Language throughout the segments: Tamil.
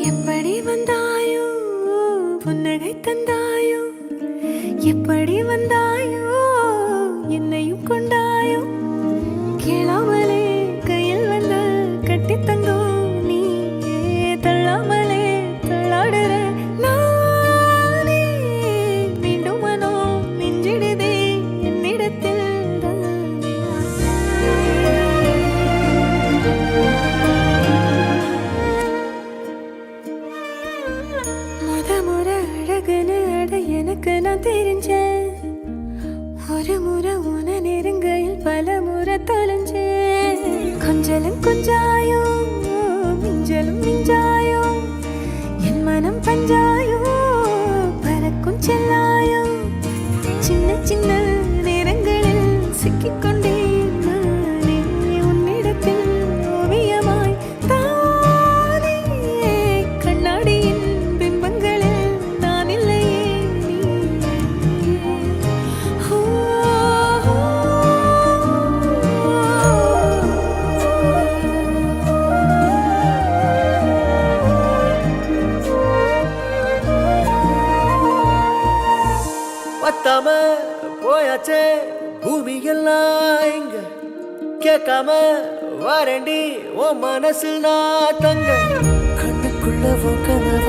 எப்படி வந்தாயோ புன்னகை தந்தாயோ எப்படி வந்தாயோ என்னையும் கொண்டாயோ கேளாமலே கையில் வந்து கட்டி தங்கோ நீ தள்ளாமலே தள்ளாடுற நானே மீண்டும் மனோ நெஞ்சிடுதே என்னிடத்தில் முறை அழகுன்னு அட எனக்கு நான் தெரிஞ்சேன் ஒரு முறை உன நெருங்கையில் பல முறை தொலைஞ்சேன் கொஞ்சலும் கொஞ்சாயோ மிஞ்சலும் மிஞ்சாயோ என் மனம் பஞ்சாயோ பறக்கும் செல்லாயோ சின்ன சின்ன நேரங்களில் சிக்கிக்கொண்டேன் நானே உன்னிடத்தில் ஓவியமாய் தானே கண்ணாடியின் பிம்பங்களில் நான் இல்லையே ஓ பத்தாம போயாச்சே பூமி எல்லாம் இங்க கேட்காம வாரண்டி உன் மனசில் நான் தங்க கண்ணுக்குள்ள உன் கனவ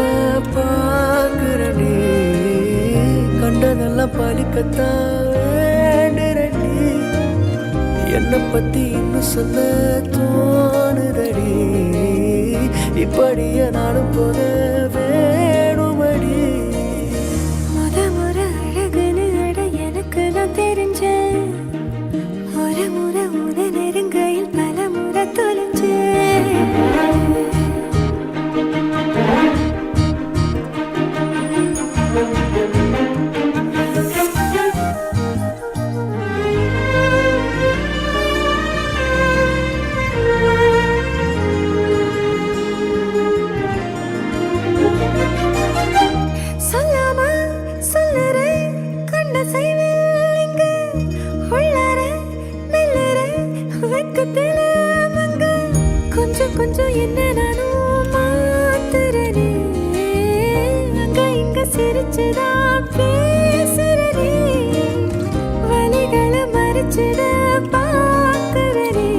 பாக்குறனே கண்டதெல்லாம் பலிக்கத்தான் வேண்டுறடி என்னை பத்தி இன்னும் சொல்ல தோணுதடி இப்படியே நானும் போத வேணுமடி முறை அழகுன்னு அட எனக்கு நான் தெரிஞ்சேன் ஒரு முறை உன நெருங்கையில் பல முறை தொலைஞ்சேன் சொல்லாம சொல்லுறே கண்ண செய்வேன் இங்க உள்ளார மெல்லற வெக்கத்தில மங்க கொஞ்சம் கொஞ்சம் என்ன நானும் மாத்துறனே அங்க இங்க சிரிச்சுதா பேசுறனே வலிகளை மறைச்சுட பாக்குறனே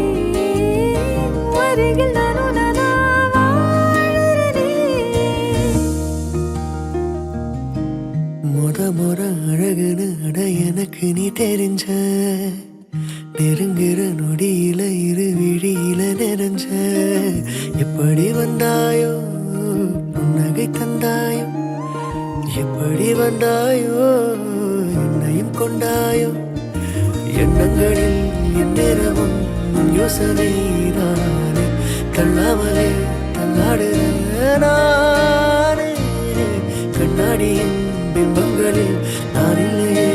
அருகில் நானும் நானா வாழுறனே முறை அழகுன்னு அட எனக்கு நீ தெரிஞ்ச நெருங்குற நொடியில இரு விழியில நிறைஞ்ச எப்படி வந்தாயோ புன்னகை தந்தாயோ எப்படி வந்தாயோ என்னையும் கொண்டாயோ எண்ணங்களில் எந்நேரமும் யோசனை நானே தள்ளாமலே தள்ளாடுற நானே கண்ணாடியின் பிம்பங்களில் நான் இல்லையே